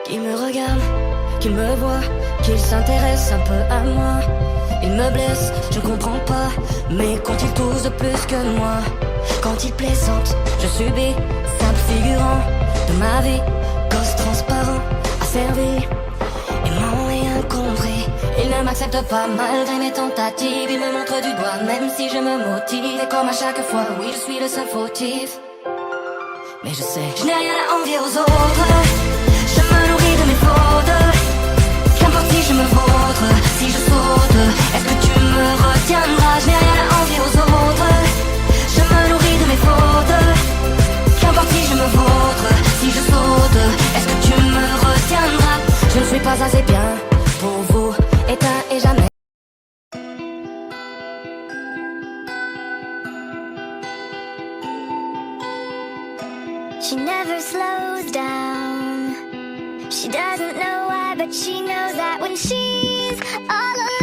Qui me regarde, qui me voit, qu'il s'intéresse un peu à moi. Il me blesse, je comprends pas, mais quand il touche de plus que moi, quand il plaisante, je subis, simple figurant de ma vie, gosse transparent, asservi, aimant et incompris. Il ne m'accepte pas malgré mes tentatives, il me montre du doigt même si je me motive. Et comme à chaque fois, oui je suis le seul fautif, mais je sais, je n'ai rien à envier aux autres. Je me nourris de mes fautes, qu'importe si je me vautre, si je saute, est-ce que tu me retiendras? Je n'ai rien à envier aux autres. Je me nourris de mes fautes, qu'importe si je me vautre, si je saute, est-ce que tu me retiendras? Je ne suis pas assez bien pour vous, éteint et jamais. She never slows down. She doesn't know why, but she knows that when she's all alone.